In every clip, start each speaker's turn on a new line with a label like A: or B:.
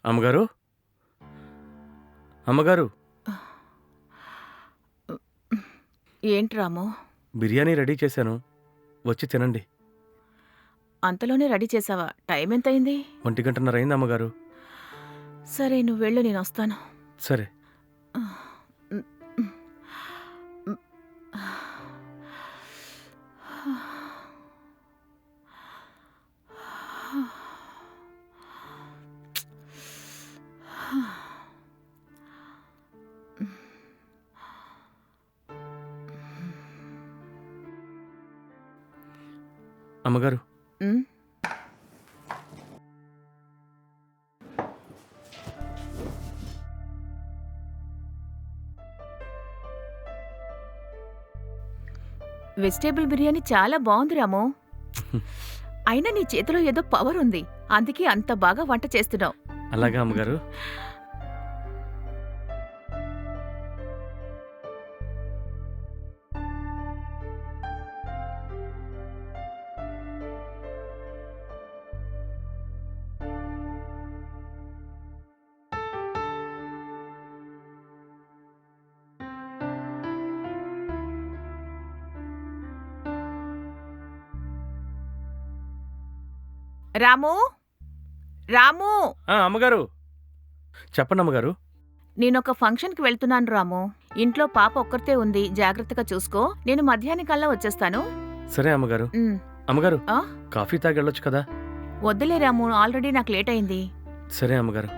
A: అమ్మగారు, అమ్మగారు,
B: ఏంటి రాము?
A: బిర్యానీ రెడీ చేశాను, వచ్చి తినండి.
B: అంతలోనే రెడీ చేసావా? టైం ఎంతయింది?
A: 1:30 అయింది అమ్మగారు.
B: సరే, నువ్వు వెళ్ళు, నేనొస్తాను.
A: సరే. అమ్మగారు,
B: ఉమ్, వెజిటేబుల్ బిర్యానీ చాలా బాగుంది రాము. అయినా నీ చేతిలో ఏదో పవర్ ఉంది, అందుకే అంత బాగా వంట చేస్తున్నావు.
A: అలాగా అమ్మగారు?
B: రాము, రాము,
A: అమ్మగారు, చెప్పండి అమ్మగారు.
B: నేనొక ఫంక్షన్కి వెళ్తున్నాను రాము. ఇంట్లో పాప ఒక్కరితే ఉంది, జాగ్రత్తగా చూసుకో. నేను మధ్యాహ్నానికల్లా వచ్చేస్తాను.
A: సరే అమ్మగారు.
B: ఉమ్,
A: అమ్మగారు,
B: ఆ?
A: కాఫీ తాగి వెళ్ళొచ్చు కదా?
B: వద్దులే రాము, ఆల్రెడీ నాకు లేట్ అయింది.
A: సరే అమ్మగారు.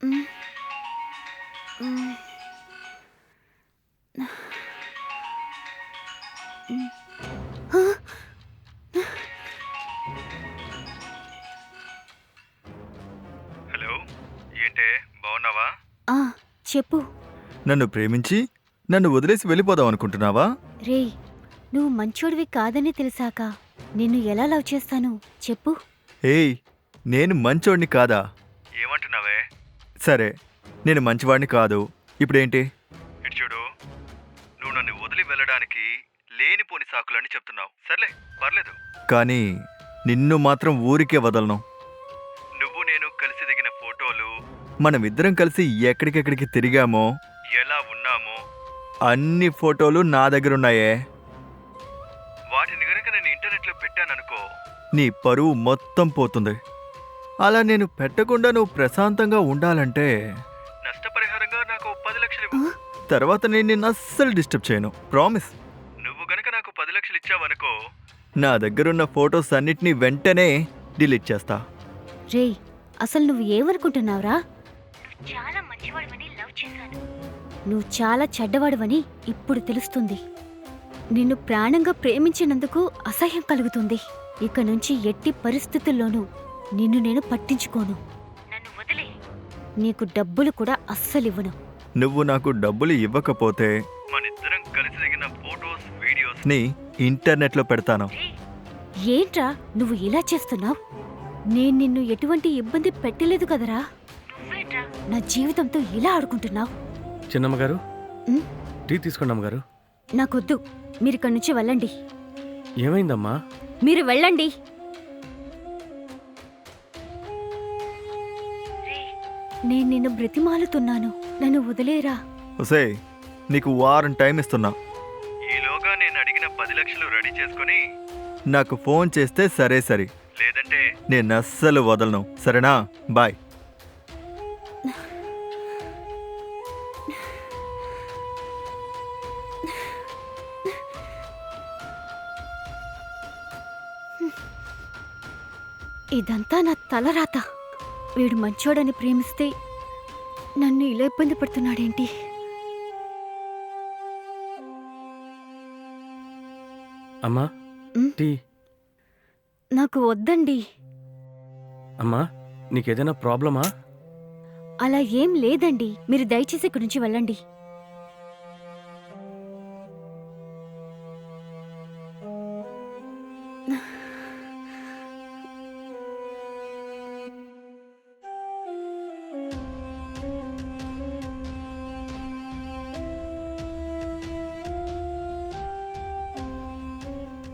C: హ్మ్. హ్మ్. హ్మ్. ఆ!
D: హలో, ఏంటే బాగున్నావా?
C: ఆ! చెప్పు.
D: నన్ను ప్రేమించి నన్ను వదిలేసి వెళ్ళిపోదాం అనుకుంటున్నావా?
C: రేయ్! నువ్వు మంచోడివి కాదని తెలిసాక నిన్ను ఎలా లవ్ చేస్తాను చెప్పు.
D: ఏయ్, నేను మంచోడిని కాదా? ఏమంటున్నావే? సరే, నేను మంచివాడిని కాదు. ఇప్పుడేంటి? ఇటు చూడు, నువ్వు నన్ను వదిలి వెళ్ళడానికి లేనిపోని సాకులని చెప్తున్నావు. సర్లే, పర్లేదు. కానీ నిన్ను మాత్రం ఊరికే వదలను. నువ్వు నేను కలిసి దిగిన ఫోటోలు, మనమిద్దరం కలిసి ఎక్కడికెక్కడికి తిరిగామో, ఎలా ఉన్నామో అన్ని ఫోటోలు నా దగ్గరున్నాయే. వాటిని గనక నేను ఇంటర్నెట్లో పెట్టాననుకో, నీ పరువు మొత్తం పోతుంది. అలా నేను పెట్టకుండా నువ్వు ప్రశాంతంగా ఉండాలంటే నష్టపరిహారంగా నాకు 10 లక్షలు ఇవ్వు. తర్వాత నేను నిన్ను అస్సలు డిస్టర్బ్ చేయను, ప్రామిస్. నువ్వు గనక నాకు 10 లక్షలు ఇచ్చావనుకో, నా దగ్గరున్న ఫోటోస్ అన్నిటినీ వెంటనే డిలీట్ చేస్తా.
C: రేయ్! అసలు నువ్వు ఏమనుకుంటున్నావురా? చాలా మంచివాడివని లవ్ చేశాను. నువ్వు చాలా చెడ్డవాడివని ఇప్పుడు తెలుస్తుంది. నిన్ను ప్రాణంగా ప్రేమించినందుకు అసహ్యం కలుగుతుంది. ఇక నుంచి ఎట్టి పరిస్థితుల్లోనూ నిన్ను నేను పట్టించుకోను. నన్ను వదిలే. నీకు డబ్బులు కూడా అస్సలివ్వను.
D: నువ్వు నాకు డబ్బులు ఇవ్వకపోతే మనిద్దరం కలిసి దిగిన ఫోటోస్ వీడియోస్ ని ఇంటర్నెట్లో పెడతాను.
C: ఏంట్రా నువ్వు ఇలా చేస్తున్నావు? నేను నిన్ను ఎటువంటి ఇబ్బంది పెట్టలేదు కదరా. నా జీవితంతో ఇలా ఆడుకుంటున్నావు.
A: చిన్నమ్మగారు,
C: ఉమ్,
A: టీ తీసుకోండి అమ్మగారు.
C: నాకొద్దు. మీరిక్కడి నుంచి వెళ్ళండి.
A: ఏమైందమ్మా?
C: మీరు వెళ్ళండి. నేను నిన్ను బ్రతిమాలుతున్నాను, నన్ను వదిలేరా.
D: ఒసే, నీకు వారం టైం ఇస్తున్నా. ఈలోగా నేను అడిగిన 10 లక్షలు రెడీ చేసుకొని నాకు ఫోన్ చేస్తే సరే సరి, లేదంటే నేను అస్సలు వదలను. సరేనా? బాయ్.
C: ఇదంతా నా తలరాత. వీడు మంచోడని ప్రేమిస్తే నన్ను ఇలా ఇబ్బంది పడుతున్నాడేంటి?
A: అమ్మా,
C: ఉమ్,
A: టీ.
C: నాకు వద్దండి.
A: అమ్మా నీకేదైనా ప్రాబ్లమా?
C: అలా ఏం లేదండి, మీరు దయచేసి ఇక్కడి నుంచి వెళ్ళండి.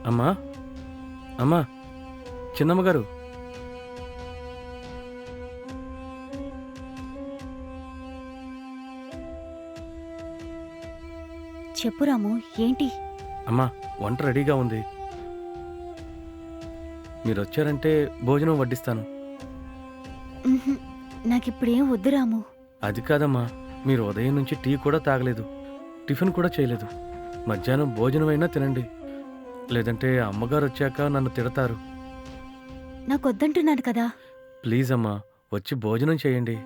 A: అమ్మా అమ్మా చిన్నమ్మగారు.
C: చెప్పు రాము, ఏంటి?
A: అమ్మా వంట రెడీగా ఉంది. మీరు వచ్చారంటే భోజనం వడ్డిస్తాను.
C: ఉహుం, నాకిప్పుడేం వద్దు రాము.
A: అది కాదమ్మా, మీరు ఉదయం నుంచి టీ కూడా తాగలేదు, టిఫిన్ కూడా చేయలేదు. మధ్యాహ్నం భోజనమైనా తినండి, లేదంటే అమ్మగారు వచ్చాక నన్ను తిడతారు.
C: నాకొద్దంటున్నాను కదా.
A: ప్లీజ్ అమ్మా, వచ్చి భోజనం చేయండి.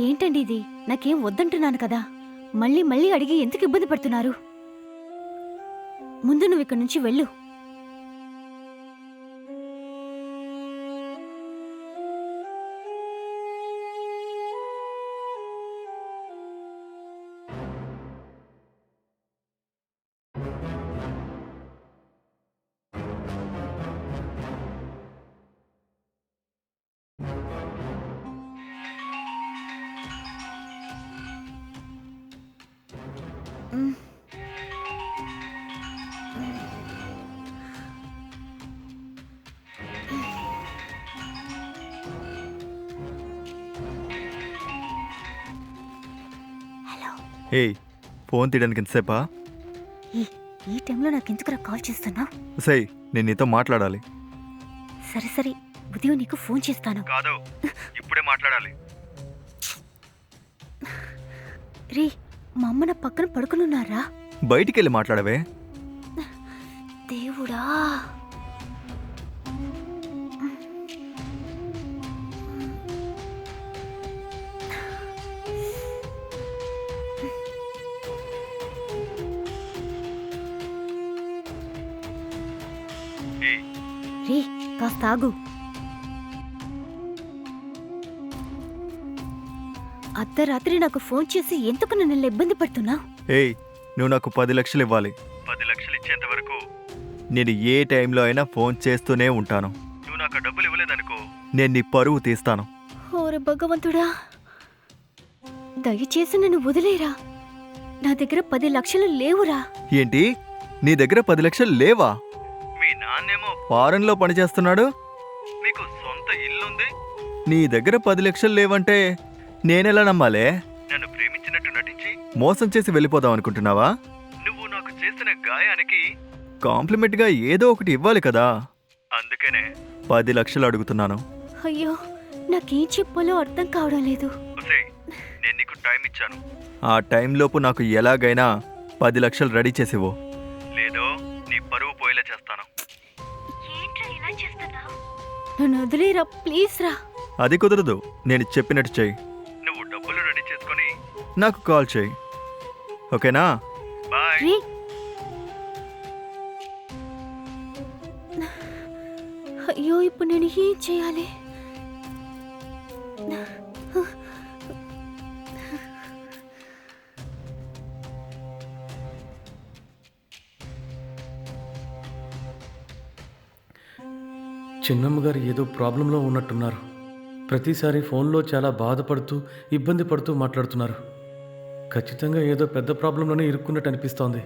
C: ఏంటండి ఇది? నాకేం వద్దంటున్నాను కదా. మళ్ళీ మళ్ళీ అడిగి ఎందుకు ఇబ్బంది పడుతున్నారు? ముందు నువ్వు ఇక్కడి నుంచి వెళ్ళు. ఉమ్. హలో.
D: ఏయ్, ఫోన్ తీయడానికి ఎంతసేపా?
C: ఈ టైంలో నాకెందుకురా కాల్ చేస్తున్నా?
D: సై, నేను నీతో మాట్లాడాలి.
C: సరే సరే, ఉదయం నీకు ఫోన్ చేస్తాను.
D: కాదు, ఇప్పుడే మాట్లాడాలి.
C: రే, మా అమ్మ నా పక్కన పడుకునున్నారా?
D: బయటికెళ్ళి మాట్లాడవే.
C: దేవుడా. రే, కాస్త ఆగు. అర్ధరాత్రి నాకు ఫోన్ చేసి ఎందుకు నన్ను ఇబ్బంది పడుతున్నావు?
D: ఏయ్, నువ్వు నాకు 10 లక్షలు ఇవ్వాలి. 10 లక్షలు ఇచ్చేంత వరకు నేను ఏ టైంలో అయినా ఫోన్ చేస్తూనే ఉంటాను. నువ్వు నాకు డబ్బులు ఇవ్వలేదనుకో, నేను నీ పరువు తీస్తాను.
C: ఓరే భగవంతుడా, దయచేసి నన్ను వదిలేరా. నా దగ్గర 10 లక్షలు లేవురా.
D: ఏంటి, నీ దగ్గర 10 లక్షలు లేవా? మీ నాన్నేమో ఫారెన్లో పనిచేస్తున్నాడు, నీకు సొంత ఇల్లుంది. నీ దగ్గర 10 లక్షలు లేవంటే నేనెలా నమ్మాలే? నన్ను ప్రేమించినట్టు నటించి మోసం చేసి వెళ్ళిపోదాం అనుకుంటున్నావా? నువ్వు నాకు చేసిన గాయానికి కాంప్లిమెంట్గా ఏదో ఒకటి ఇవ్వాలి కదా. అందుకనే 10 లక్షలు అడుగుతున్నాను.
C: అయ్యో, నాకేం చెప్పాలో అర్థం కావడం లేదు.
D: నేను నీకు టైం ఇచ్చాను. ఆ టైంలోపు నాకు ఎలాగైనా 10 లక్షలు రెడీ చేసివ్వు, లేదో నీ పరువు పోయేలా చేస్తాను.
C: నన్ను వదిలేరా, ప్లీజ్ రా.
D: అది కుదరదు, నేను చెప్పినట్టు చెయ్యి. నువ్వు డబ్బులు రెడీ చేసుకొని నాకు కాల్ చెయ్యి, ఓకేనా? బాయ్.
C: రే, అయ్యో, ఇప్పుడు నేను ఏం చేయాలి?
A: చిన్నమ్మగారు ఏదో ప్రాబ్లంలో ఉన్నట్టున్నారు. ప్రతిసారి ఫోన్లో చాలా బాధపడుతూ ఇబ్బంది పడుతూ మాట్లాడుతున్నారు. ఖచ్చితంగా ఏదో పెద్ద ప్రాబ్లంలోనే ఇరుక్కున్నట్టు అనిపిస్తోంది.